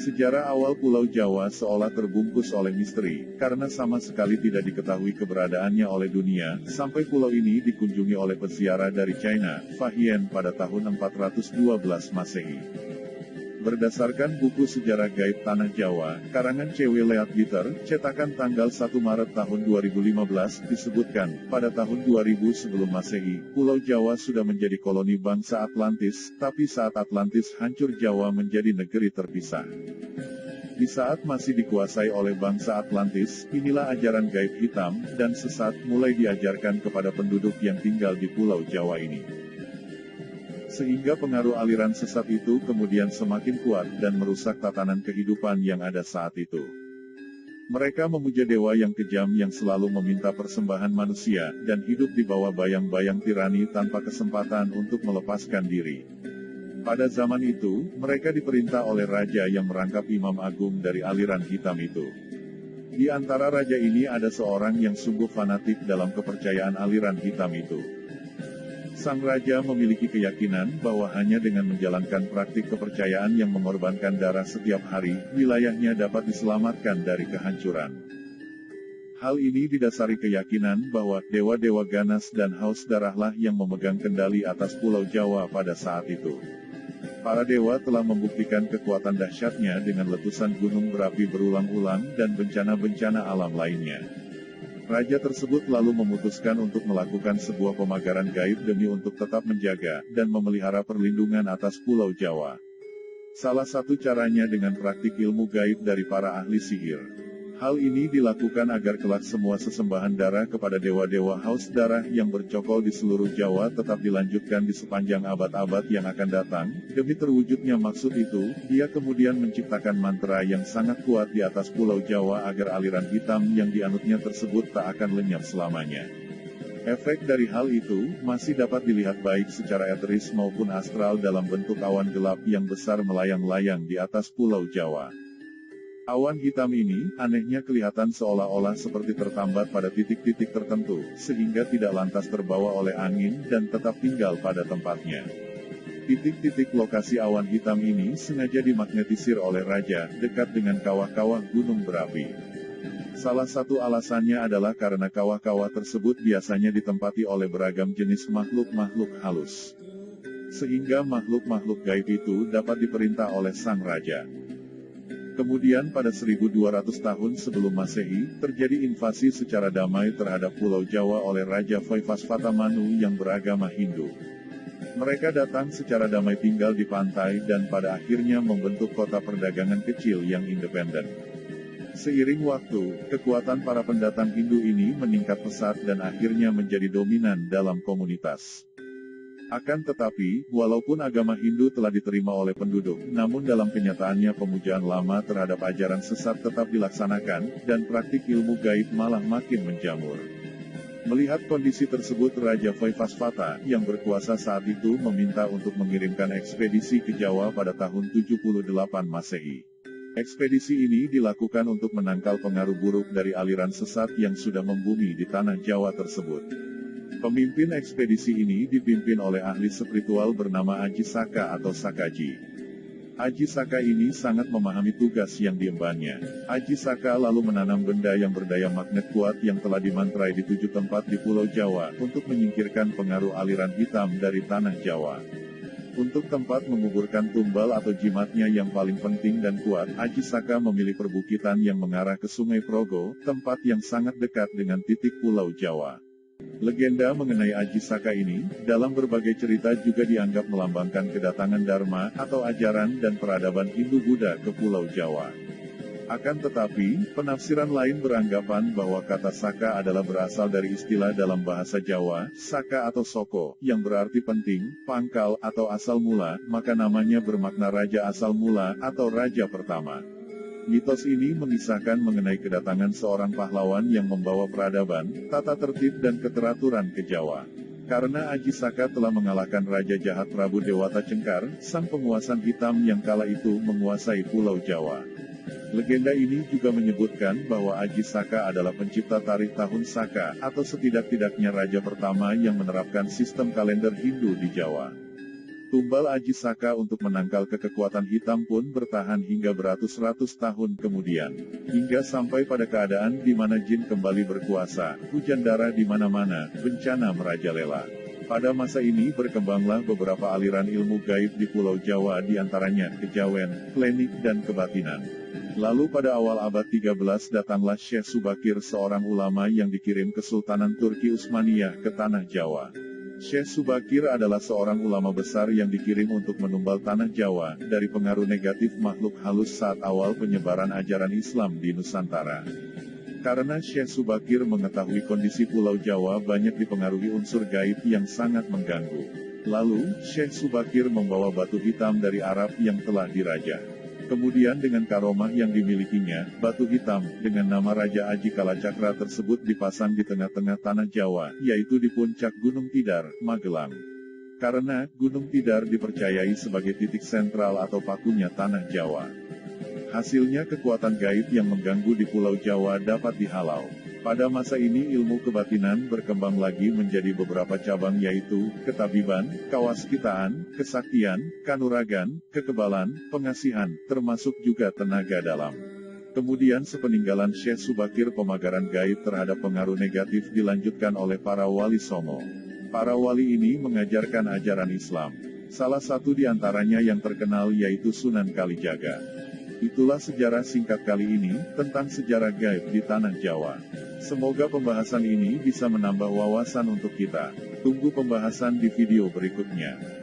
Sejarah awal Pulau Jawa seolah terbungkus oleh misteri, karena sama sekali tidak diketahui keberadaannya oleh dunia, sampai pulau ini dikunjungi oleh peziarah dari China, Fahian pada tahun 412 Masehi. Berdasarkan buku Sejarah Gaib Tanah Jawa, karangan C.W. Leadbeater, cetakan tanggal 1 Maret tahun 2015, disebutkan, pada tahun 2000 sebelum Masehi, Pulau Jawa sudah menjadi koloni bangsa Atlantis, tapi saat Atlantis hancur Jawa menjadi negeri terpisah. Di saat masih dikuasai oleh bangsa Atlantis, inilah ajaran gaib hitam dan sesat mulai diajarkan kepada penduduk yang tinggal di Pulau Jawa ini. Sehingga pengaruh aliran sesat itu kemudian semakin kuat dan merusak tatanan kehidupan yang ada saat itu. Mereka memuja dewa yang kejam yang selalu meminta persembahan manusia, dan hidup di bawah bayang-bayang tirani tanpa kesempatan untuk melepaskan diri. Pada zaman itu, mereka diperintah oleh raja yang merangkap imam agung dari aliran hitam itu. Di antara raja ini ada seorang yang sungguh fanatik dalam kepercayaan aliran hitam itu. Sang raja memiliki keyakinan bahwa hanya dengan menjalankan praktik kepercayaan yang mengorbankan darah setiap hari, wilayahnya dapat diselamatkan dari kehancuran. Hal ini didasari keyakinan bahwa dewa-dewa ganas dan haus darahlah yang memegang kendali atas Pulau Jawa pada saat itu. Para dewa telah membuktikan kekuatan dahsyatnya dengan letusan gunung berapi berulang-ulang dan bencana-bencana alam lainnya. Raja tersebut lalu memutuskan untuk melakukan sebuah pemagaran gaib demi untuk tetap menjaga dan memelihara perlindungan atas Pulau Jawa. Salah satu caranya dengan praktik ilmu gaib dari para ahli sihir. Hal ini dilakukan agar kelak semua sesembahan darah kepada dewa-dewa haus darah yang bercokol di seluruh Jawa tetap dilanjutkan di sepanjang abad-abad yang akan datang. Demi terwujudnya maksud itu, dia kemudian menciptakan mantra yang sangat kuat di atas Pulau Jawa agar aliran hitam yang dianutnya tersebut tak akan lenyap selamanya. Efek dari hal itu masih dapat dilihat baik secara eteris maupun astral dalam bentuk awan gelap yang besar melayang-layang di atas Pulau Jawa. Awan hitam ini, anehnya kelihatan seolah-olah seperti tertambat pada titik-titik tertentu, sehingga tidak lantas terbawa oleh angin dan tetap tinggal pada tempatnya. Titik-titik lokasi awan hitam ini sengaja dimagnetisir oleh raja, dekat dengan kawah-kawah gunung berapi. Salah satu alasannya adalah karena kawah-kawah tersebut biasanya ditempati oleh beragam jenis makhluk-makhluk halus. Sehingga makhluk-makhluk gaib itu dapat diperintah oleh sang raja. Kemudian pada 1200 tahun sebelum Masehi, terjadi invasi secara damai terhadap Pulau Jawa oleh Raja Vaivasvata Manu yang beragama Hindu. Mereka datang secara damai tinggal di pantai dan pada akhirnya membentuk kota perdagangan kecil yang independen. Seiring waktu, kekuatan para pendatang Hindu ini meningkat pesat dan akhirnya menjadi dominan dalam komunitas. Akan tetapi, walaupun agama Hindu telah diterima oleh penduduk, namun dalam kenyataannya pemujaan lama terhadap ajaran sesat tetap dilaksanakan, dan praktik ilmu gaib malah makin menjamur. Melihat kondisi tersebut, Raja Vaivasvata, yang berkuasa saat itu meminta untuk mengirimkan ekspedisi ke Jawa pada tahun 78 Masehi. Ekspedisi ini dilakukan untuk menangkal pengaruh buruk dari aliran sesat yang sudah membumi di tanah Jawa tersebut. Pemimpin ekspedisi ini dipimpin oleh ahli spiritual bernama Aji Saka atau Sakaji. Aji Saka ini sangat memahami tugas yang diembannya. Aji Saka lalu menanam benda yang berdaya magnet kuat yang telah dimantrai di 7 tempat di Pulau Jawa, untuk menyingkirkan pengaruh aliran hitam dari tanah Jawa. Untuk tempat menguburkan tumbal atau jimatnya yang paling penting dan kuat, Aji Saka memilih perbukitan yang mengarah ke Sungai Progo, tempat yang sangat dekat dengan titik Pulau Jawa. Legenda mengenai Aji Saka ini, dalam berbagai cerita juga dianggap melambangkan kedatangan Dharma, atau ajaran dan peradaban Hindu-Buddha ke Pulau Jawa. Akan tetapi, penafsiran lain beranggapan bahwa kata Saka adalah berasal dari istilah dalam bahasa Jawa, Saka atau Soko, yang berarti penting, pangkal, atau asal mula, maka namanya bermakna Raja Asal Mula, atau Raja Pertama. Mitos ini mengisahkan mengenai kedatangan seorang pahlawan yang membawa peradaban, tata tertib dan keteraturan ke Jawa. Karena Aji Saka telah mengalahkan Raja Jahat Prabu Dewata Cengkar, sang penguasa hitam yang kala itu menguasai Pulau Jawa. Legenda ini juga menyebutkan bahwa Aji Saka adalah pencipta tarikh tahun Saka, atau setidak-tidaknya raja pertama yang menerapkan sistem kalender Hindu di Jawa. Tumbal Aji Saka untuk menangkal kekuatan hitam pun bertahan hingga beratus-ratus tahun kemudian. Hingga sampai pada keadaan di mana jin kembali berkuasa, hujan darah di mana-mana, bencana merajalela. Pada masa ini berkembanglah beberapa aliran ilmu gaib di Pulau Jawa, diantaranya kejawen, klinik dan kebatinan. Lalu pada awal abad 13 datanglah Syekh Subakir, seorang ulama yang dikirim Kesultanan Turki Utsmaniyah ke Tanah Jawa. Syekh Subakir adalah seorang ulama besar yang dikirim untuk menumbal Tanah Jawa dari pengaruh negatif makhluk halus saat awal penyebaran ajaran Islam di Nusantara. Karena Syekh Subakir mengetahui kondisi Pulau Jawa banyak dipengaruhi unsur gaib yang sangat mengganggu. Lalu, Syekh Subakir membawa batu hitam dari Arab yang telah dirajah. Kemudian dengan karomah yang dimilikinya, batu hitam, dengan nama Raja Aji Kalacakra tersebut dipasang di tengah-tengah Tanah Jawa, yaitu di puncak Gunung Tidar, Magelang. Karena, Gunung Tidar dipercayai sebagai titik sentral atau pakunya Tanah Jawa. Hasilnya kekuatan gaib yang mengganggu di Pulau Jawa dapat dihalau. Pada masa ini ilmu kebatinan berkembang lagi menjadi beberapa cabang, yaitu ketabiban, kawaskitaan, kesaktian, kanuragan, kekebalan, pengasihan, termasuk juga tenaga dalam. Kemudian sepeninggalan Syekh Subakir, pemagaran gaib terhadap pengaruh negatif dilanjutkan oleh para wali songo. Para wali ini mengajarkan ajaran Islam. Salah satu di antaranya yang terkenal yaitu Sunan Kalijaga. Itulah sejarah singkat kali ini, tentang sejarah gaib di Tanah Jawa. Semoga pembahasan ini bisa menambah wawasan untuk kita. Tunggu pembahasan di video berikutnya.